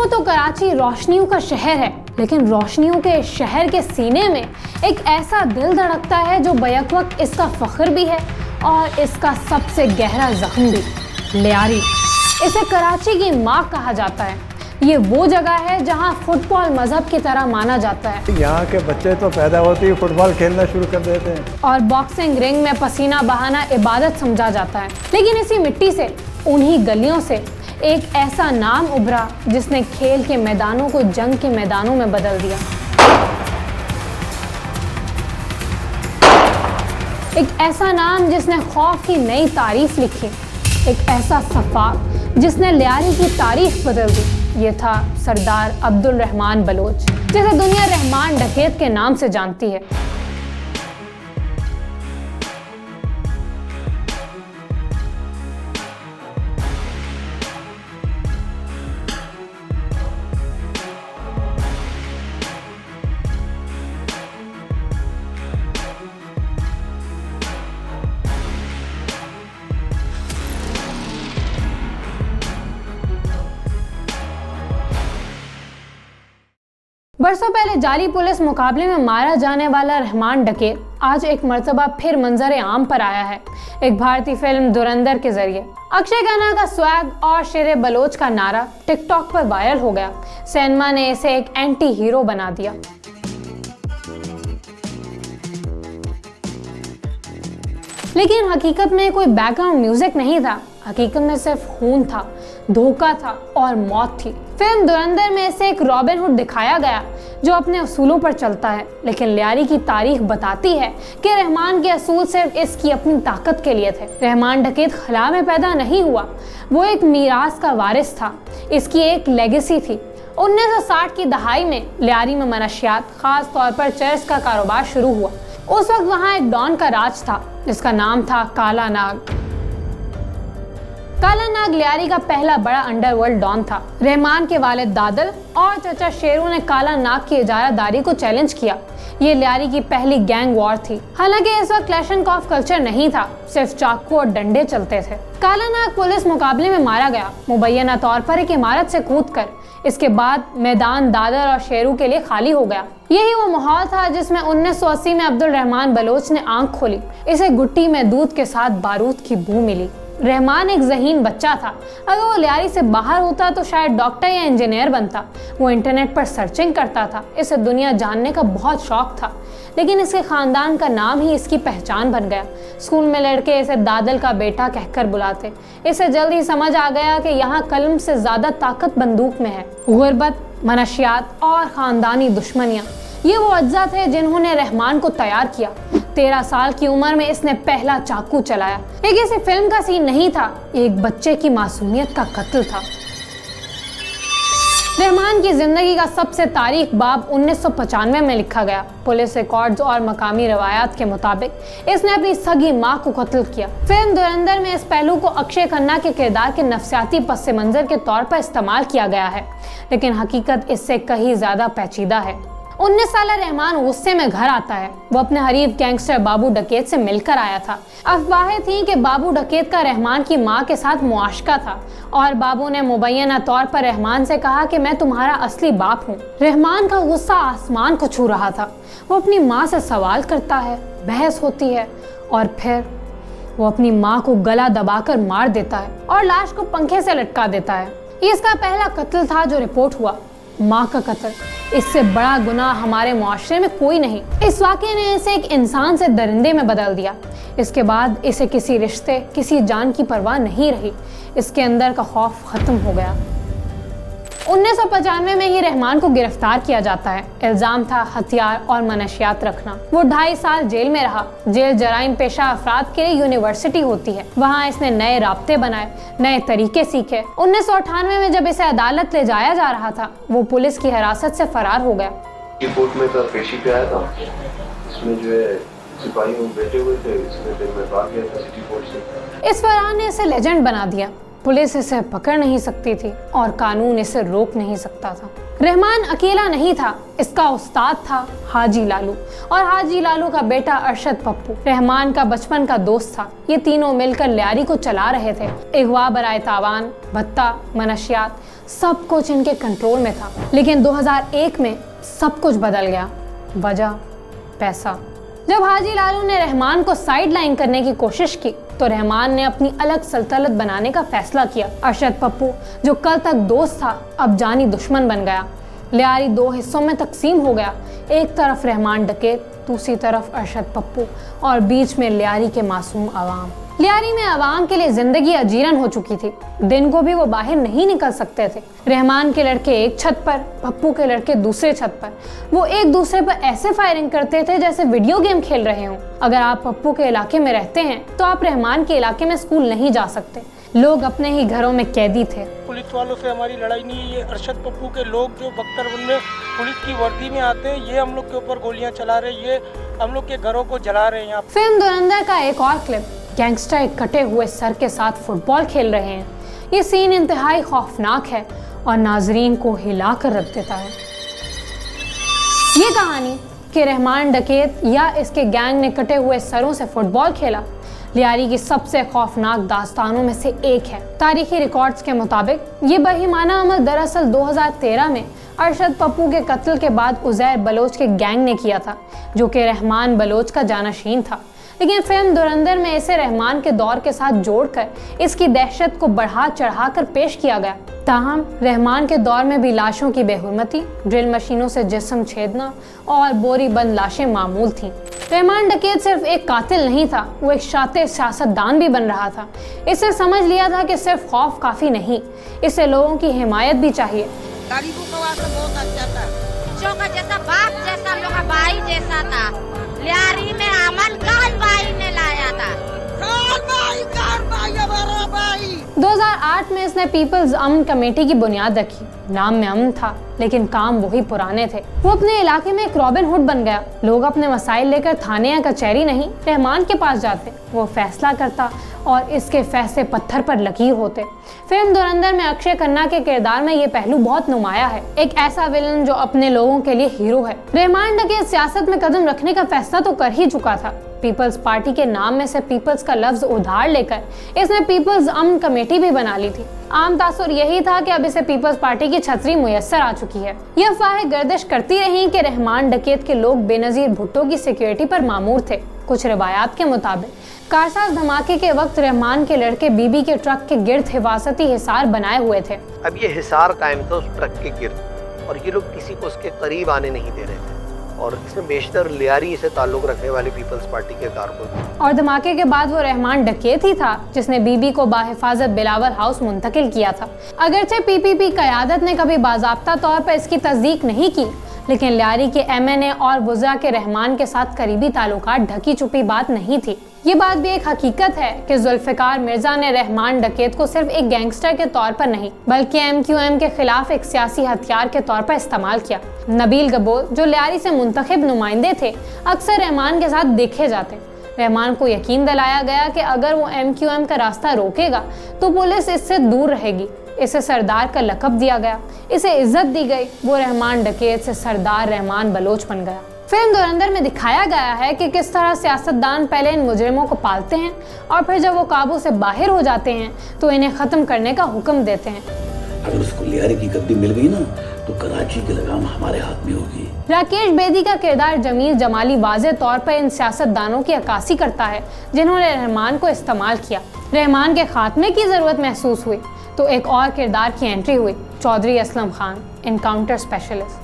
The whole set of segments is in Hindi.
देखो तो कराची रोशनियों का शहर है, लेकिन रोशनियों के शहर के सीने में एक ऐसा दिल धड़कता है जो बैक वक्त इसका फख्र भी है और इसका सबसे गहरा जख्म भी। लियारी, इसे कराची की माँ कहा जाता है। ये वो जगह है जहाँ फुटबॉल मजहब की तरह माना जाता है। यहाँ के बच्चे तो पैदा होते ही फुटबॉल खेलना शुरू कर देते हैं और बॉक्सिंग रिंग में पसीना बहाना इबादत समझा जाता है। लेकिन इसी मिट्टी से, उन्हीं गलियों से एक ऐसा नाम उभरा जिसने खेल के मैदानों को जंग के मैदानों में बदल दिया। एक ऐसा नाम जिसने खौफ की नई तारीफ लिखी। एक ऐसा सफाक जिसने लियारी की तारीख बदल दी। ये था सरदार अब्दुल रहमान बलोच, जिसे दुनिया रहमान डकैत के नाम से जानती है। बरसों पहले जाली पुलिस मुकाबले में मारा जाने वाला रहमान डकैत आज एक मर्तबा फिर मंजर आम पर आया है, एक भारतीय फिल्म धुरंधर के जरिए। अक्षय खन्ना का स्वैग और शेरे बलोच का नारा टिकटॉक पर वायरल हो गया। सिनेमा ने इसे एक एंटी हीरो बना दिया। लेकिन हकीकत में कोई बैकग्राउंड म्यूजिक नहीं था। हकीकत में सिर्फ खून था, धोखा था और मौत थी। फिल्म धुरंधर में इसे एक रॉबिन हुड दिखाया गया जो अपने असूलों पर चलता है, लेकिन लियारी की तारीख बताती है कि रहमान के असूल सिर्फ इसकी अपनी ताकत के लिए थे। रहमान डकैत खला में पैदा नहीं हुआ, वो एक मीरास का वारिस था। इसकी एक लेगेसी थी। 1960 की दहाई में लियारी में मनशियात, खास तौर पर चरस का कारोबार शुरू हुआ। उस वक्त वहाँ एक डॉन का राज था जिसका नाम था काला नाग। काला नाग लियारी का पहला बड़ा अंडरवर्ल्ड डॉन था। रहमान के वालिद दादल और चचा शेरू ने काला नाग की इजारादारी को चैलेंज किया। ये लियारी की पहली गैंग वॉर थी। हालांकि इस वक्त क्लैशनकॉफ कल्चर नहीं था, सिर्फ चाकू और डंडे चलते थे। काला नाग पुलिस मुकाबले में मारा गया, मुबैना तौर पर एक इमारत से कूदकर। इसके बाद मैदान दादर और शेरू के लिए खाली हो गया। यही वो माहौल था जिसमें 1980 में अब्दुल रहमान बलोच ने आंख खोली। इसे गुट्टी में दूध के साथ बारूद की बू मिली। रहमान एक ज़हीन बच्चा था। अगर वो लियारी से बाहर होता तो शायद डॉक्टर या इंजीनियर बनता। वो इंटरनेट पर सर्चिंग करता था। इसे दुनिया जानने का बहुत शौक था, लेकिन इसके खानदान का नाम ही इसकी पहचान बन गया। स्कूल में लड़के इसे दादल का बेटा कहकर बुलाते। इसे जल्द ही समझ आ गया कि यहाँ कलम से ज़्यादा ताकत बंदूक में है। गुर्बत, मनशियात और ख़ानदानी दुश्मनियाँ, ये वो अज्जा थे जिन्होंने रहमान को तैयार किया। 13 साल की उम्र में इसने पहला चाकू चलाया। ये किसी फिल्म का सीन नहीं था, एक बच्चे की मासूमियत का कत्ल था। रहमान की जिंदगी का सबसे तारीख बाब 1995 में लिखा गया। पुलिस रिकॉर्ड्स और मकामी रवायात के मुताबिक इसने अपनी सगी माँ को कत्ल किया। फिल्म धुरंधर में इस पहलू को अक्षय खन्ना के किरदार के नफसियाती पस मंजर के तौर पर इस्तेमाल किया गया है, लेकिन हकीकत इससे कहीं ज्यादा पेचीदा है। 19 साला रहमान गुस्से में घर आता है। वो अपने हरीफ गैंगस्टर बाबू डकैत से मिलकर आया था। अफवाहें थीं कि बाबू डकैत का रहमान की मां के साथ मुआशका था और बाबू ने मुबैना तौर पर रहमान से कहा कि मैं तुम्हारा असली बाप हूँ। रहमान का गुस्सा आसमान को छू रहा था। वो अपनी माँ से सवाल करता है, बहस होती है और फिर वो अपनी माँ को गला दबाकर मार देता है और लाश को पंखे से लटका देता है। ये इसका पहला कत्ल था जो रिपोर्ट हुआ, माँ का कत्ल। इससे बड़ा गुनाह हमारे मुआशरे में कोई नहीं। इस वाक़े ने इसे एक इंसान से दरिंदे में बदल दिया। इसके बाद इसे किसी रिश्ते, किसी जान की परवाह नहीं रही। इसके अंदर का खौफ खत्म हो गया। 1995 में ही रहमान को गिरफ्तार किया जाता है। इल्जाम था हथियार और मनशियात रखना। वो 2.5 साल जेल में रहा। जेल जराइम पेशा अफराद के लिए यूनिवर्सिटी होती है। वहाँ इसने नए राब्ते बनाए, नए तरीके सीखे। 1998 में जब इसे अदालत ले जाया जा रहा था, वो पुलिस की हिरासत से फरार हो गया। कोर्ट में पेशी पे आया था। इसमें जो है सिपाही बैठे हुए थे, इसमें फिर मैं भाग गया था सिटी कोर्ट से। इस फरार ने इसे लेजेंड बना दिया। पुलिस इसे पकड़ नहीं सकती थी और कानून इसे रोक नहीं सकता था। रहमान अकेला नहीं था, इसका उस्ताद था हाजी लालू और हाजी लालू का बेटा अरशद पप्पू रहमान का बचपन का दोस्त था। ये तीनों मिलकर लियारी को चला रहे थे। अगवा बराए तावान, भत्ता, मनशियात, सब कुछ इनके कंट्रोल में था। लेकिन 2001 में सब कुछ बदल गया। वजह पैसा। जब हाजी लालू ने रहमान को साइड लाइन करने की कोशिश की तो रहमान ने अपनी अलग सल्तनत बनाने का फैसला किया। अरशद पप्पू जो कल तक दोस्त था अब जानी दुश्मन बन गया। लियारी दो हिस्सों में तकसीम हो गया, एक तरफ रहमान डकैत, दूसरी तरफ अरशद पप्पू और बीच में लियारी के मासूम अवाम। लियारी में अवाम के लिए जिंदगी अजीरन हो चुकी थी। दिन को भी वो बाहर नहीं निकल सकते थे। रहमान के लड़के एक छत पर, पप्पू के लड़के दूसरे छत पर। वो एक दूसरे पर ऐसे फायरिंग करते थे जैसे वीडियो गेम खेल रहे हों। अगर आप पप्पू के इलाके में रहते हैं तो आप रहमान के इलाके में स्कूल नहीं जा सकते। लोग अपने ही घरों में कैदी थे। पुलिस वालों से हमारी लड़ाई नहीं है। ये अरशद पप्पू के लोग जो बख्तरबंद में पुलिस की वर्दी में आते हैं, ये हम लोग के ऊपर गोलियां चला रहे हैं, ये हम लोग के घरों को जला रहे हैं। यहाँ फिल्म धुरंधर का एक और क्लिप, गैंगस्टर एक कटे हुए सर के साथ फुटबॉल खेल रहे हैं। ये सीन इंतहाई खौफनाक है और नाजरीन को हिला कर रख देता है। ये कहानी कि रहमान डकैत या इसके गैंग ने कटे हुए सरों से फुटबॉल खेला लियारी की सबसे खौफनाक दास्तानों में से एक है। तारीखी रिकॉर्ड्स के मुताबिक ये बेईमाना अमल दरअसल 2013 में अरशद पप्पू के कत्ल के बाद उजैर बलोच के गैंग ने किया था, जो कि रहमान बलोच का जानशीन था। लेकिन फिल्म धुरंधर में इसे रहमान के दौर के साथ जोड़कर इसकी दहशत को बढ़ा चढ़ाकर पेश किया गया। ताहम रहमान के दौर में भी लाशों की बेहुरमती, ड्रिल मशीनों से जिस्म छेदना और बोरी बंद लाशें मामूल थीं। रहमान डकैत सिर्फ एक कातिल नहीं था, वो एक शातिर सियासतदान भी बन रहा था। इसे समझ लिया था कि सिर्फ खौफ काफी नहीं, इसे लोगों की हिमायत भी चाहिए। बहुत अच्छा था, चौका जैसा बाप जैसा लोग भाई जैसा था। लियारी में अमन खान भाई ने लाया था। खान भाई हमारा भाई। 2008 में इसने पीपल्स अमन कमेटी की बुनियाद रखी। नाम में अमन था लेकिन काम वही पुराने थे। वो अपने इलाके में एक रॉबिन हुड बन गया। लोग अपने मसाइल लेकर थाने या कचहरी नहीं, रहमान के पास जाते। वो फैसला करता और इसके फैसले पत्थर पर लकीर होते। फिल्म धुरंधर में अक्षय खन्ना के किरदार में ये पहलू बहुत नुमाया है। एक ऐसा विलन जो अपने लोगों के लिए हीरो है। रहमान डकैत सियासत में कदम रखने का फैसला तो कर ही चुका था। पीपल्स पार्टी के नाम में से पीपल्स का लफ्ज उधार लेकर इसने पीपल्स अमन कमेटी भी बना ली थी। आम तासुर यही था कि अब इसे पीपल्स पार्टी की छतरी मुयस्सर आ चुकी है। यह अफवाहें गर्दिश करती रही कि रहमान डकैत के लोग बेनजीर भुट्टो की सिक्योरिटी पर मामूर थे। कुछ रिवायात के मुताबिक कारसाज धमाके के वक्त रहमान के लड़के बीबी के ट्रक के गिर्द हिफाजती हिसार बनाए हुए थे। अब ये हिसार कायम था उस ट्रक के गिर्द और ये लोग किसी को उसके करीब आने नहीं दे रहे थे और इसमें बेशतर लियारी से ताल्लुक रखने वाले पीपल्स पार्टी के कारकुन। और धमाके के बाद वो रहमान डकैत ही था जिसने बीबी को बाहिफाजत बिलावल हाउस मुंतकिल किया था। अगरचे पीपीपी क़यादत ने कभी बाज़ाब्ता तौर पर इसकी तस्दीक नहीं की, लेकिन लियारी के एमएनए और वुज़रा के रहमान के साथ करीबी ताल्लुकात ढकी छुपी बात नहीं थी। ये बात भी एक हकीकत है कि जुल्फ़िकार मिर्जा ने रहमान डकैत को सिर्फ एक गैंगस्टर के तौर पर नहीं बल्कि MQM के खिलाफ एक सियासी हथियार के तौर पर इस्तेमाल किया। नबील गबोर जो लियारी से मुंतखब नुमाइंदे थे अक्सर रहमान के साथ देखे जाते। रहमान को यकीन दिलाया गया कि अगर वो MQM का रास्ता रोकेगा तो पुलिस इससे दूर रहेगी। इसे सरदार का लक़ब दिया गया, इसे इज्जत दी गई। वो रहमान डकैत से सरदार रहमान बलोच बन गया। फिल्म धुरंधर में दिखाया गया है कि किस तरह सियासतदान पहले इन मुजरिमों को पालते हैं और फिर जब वो काबू से बाहर हो जाते हैं तो इन्हें खत्म करने का हुक्म देते हैं। अगर उसको लियारी की गद्दी मिल गई ना तो कराची की लगाम हमारे हाथ में होगी। राकेश बेदी का किरदार जमील जमाली वाज़े तौर पर इन सियासतदानों की अक्कासी करता है जिन्होंने रहमान को इस्तेमाल किया। रहमान के खात्मे की जरूरत महसूस हुई तो एक और किरदार की एंट्री हुई, Chaudhary Aslam Khan, encounter specialist.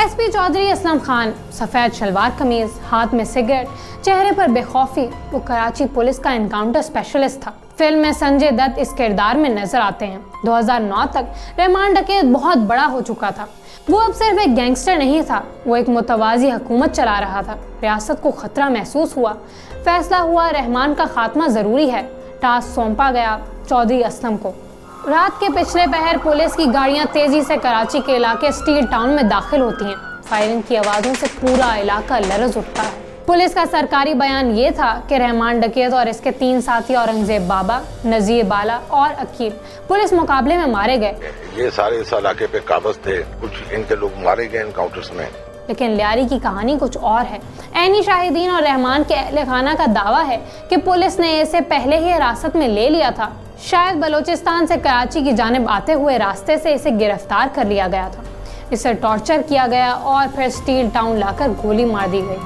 SP Chaudhary Aslam Khan, सफ़ेद शलवार कमीज, हाथ में सिगरेट, चेहरे पर बेखौफी, वो कराची पुलिस का इनकाउंटर स्पेशलिस्ट था। फिल्म में संजय दत्त इस किरदार में नजर आते हैं। 2009 तक रहमान डकैत बहुत बड़ा हो चुका था। वो अब सिर्फ एक गैंगस्टर नहीं था, वो एक मुतवाज़ी हुकूमत चला रहा था। रियासत को खतरा महसूस हुआ। फैसला हुआ रहमान का खात्मा ज़रूरी है। टास्क सौंपा गया चौधरी असलम को। रात के पिछले पहर पुलिस की गाड़ियां तेजी से कराची के इलाके स्टील टाउन में दाखिल होती हैं। फायरिंग की आवाज़ों से पूरा इलाका लरज़ उठता है। पुलिस का सरकारी बयान ये था कि रहमान डकैत और इसके 3 साथी औरंगजेब बाबा, नज़ीर बाला और अकील पुलिस मुकाबले में मारे गए। ये सारे इस इलाके पे काबज थे, कुछ इनके लोग मारे गए इनकाउंटर्स में। लेकिन लियारी की कहानी कुछ और है। ऐनी शाहिदीन और रहमान के अहले खाना का दावा है कि पुलिस ने इसे पहले ही हिरासत में ले लिया था। शायद बलूचिस्तान से कराची की जानिब आते हुए रास्ते से इसे गिरफ्तार कर लिया गया था। इसे टॉर्चर किया गया और फिर स्टील टाउन लाकर गोली मार दी गई।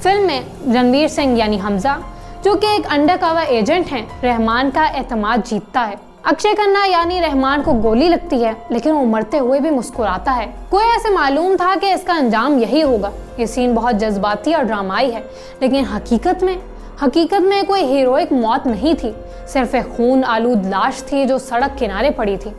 फिल्म में रणवीर सिंह यानी हमजा, जो कि एक अंडरकवर एजेंट हैं, रहमान का एतमाद जीतता है। अक्षय खन्ना यानी रहमान को गोली लगती है, लेकिन वो मरते हुए भी मुस्कुराता है। कोई ऐसे मालूम था कि इसका अंजाम यही होगा। ये सीन बहुत जज्बाती और ड्रामाई है, लेकिन हकीकत में कोई हीरोइक मौत नहीं थी, सिर्फ एक खून आलूद लाश थी जो सड़क किनारे पड़ी थी।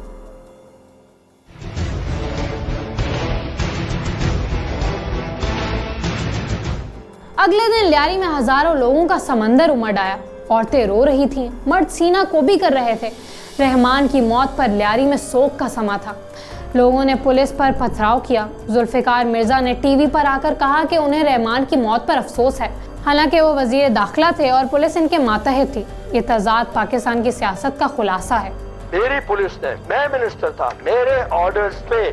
अगले दिन लियारी में हजारों लोगों का समंदर उमड़ आया। औरतें रो रही थीं, मर्द सीना कोबी कर रहे थे। रहमान की मौत पर लियारी में शोक का समा था। लोगों ने पुलिस पर पथराव किया। जुल्फिकार मिर्जा ने टीवी पर आकर कहा कि उन्हें रहमान की मौत पर अफसोस है, हालांकि वो वजीर दाखिला थे और पुलिस इनके मातहत थी। ये तजाद पाकिस्तान की सियासत का खुलासा है। मेरी पुलिस ने, मैं मिनिस्टर था, मेरे ऑर्डर्स पे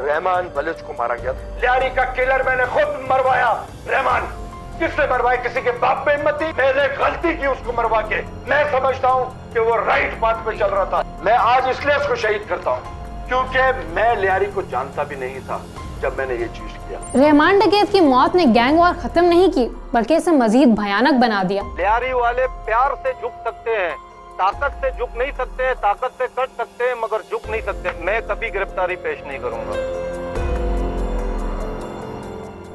रहमान बलूच को मारा गया। लियारी का किलर मैंने खुद मरवाया। रहमान किसने मरवाया? किसी के बाप में हिम्मत थी? मैंने गलती की उसको मरवा के। मैं समझता हूँ कि वो राइट बात पे चल रहा था। मैं आज इसलिए उसको शहीद करता हूँ क्योंकि मैं लियारी को जानता भी नहीं था जब मैंने ये चीज किया। रहमान डकैत की मौत ने गैंग वॉर खत्म नहीं की, बल्कि इसे मजीद भयानक बना दिया। लियारी वाले प्यार से झुक सकते हैं, ताकत से झुक नहीं सकते हैं, ताकत से कट सकते हैं, मगर झुक नहीं सकते। मैं कभी गिरफ्तारी पेश नहीं करूंगा।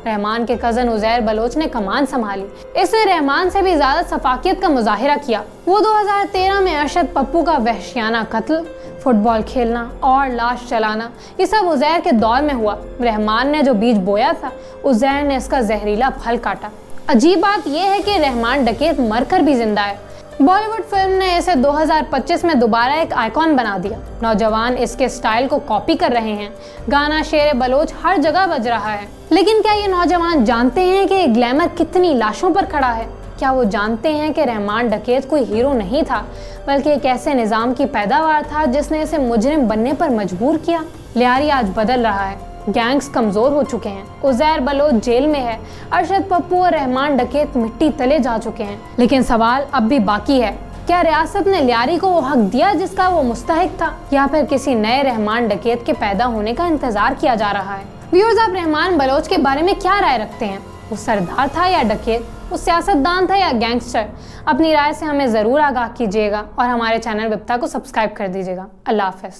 रहमान के कजन उजैर बलोच ने कमान संभाली। इसने रहमान से भी ज्यादा सफाकियत का मुजाहिरा किया। वो 2013 में अरशद पप्पू का वहशियाना कत्ल, फुटबॉल खेलना और लाश चलाना, ये सब उजैर के दौर में हुआ। रहमान ने जो बीज बोया था, उजैर ने इसका जहरीला फल काटा। अजीब बात यह है कि रहमान डकैत मरकर भी जिंदा है। बॉलीवुड फिल्म ने इसे 2025 में दोबारा एक आइकॉन बना दिया। नौजवान इसके स्टाइल को कॉपी कर रहे हैं। गाना शेर बलोच हर जगह बज रहा है। लेकिन क्या ये नौजवान जानते हैं कि ग्लैमर कितनी लाशों पर खड़ा है? क्या वो जानते हैं कि रहमान डकैत कोई हीरो नहीं था, बल्कि एक ऐसे निज़ाम की पैदावार था जिसने इसे मुजरिम बनने पर मजबूर किया? लियारी आज बदल रहा है। गैंग्स कमजोर हो चुके हैं। उजैर बलोच जेल में है। अरशद पप्पू और रहमान डकैत मिट्टी तले जा चुके हैं। लेकिन सवाल अब भी बाकी है, क्या रियासत ने लियारी को वो हक दिया जिसका वो मुस्तहिक था, या फिर किसी नए रहमान डकैत के पैदा होने का इंतजार किया जा रहा है? व्यूअर्स, आप रहमान बलोच के बारे में क्या राय रखते हैं? वो सरदार था या डकैत? वो सियासतदान था या गैंगस्टर? अपनी राय से हमें ज़रूर आगाह कीजिएगा और हमारे चैनल विप्ता को सब्सक्राइब कर दीजिएगा। अल्लाह हाफ़िज़।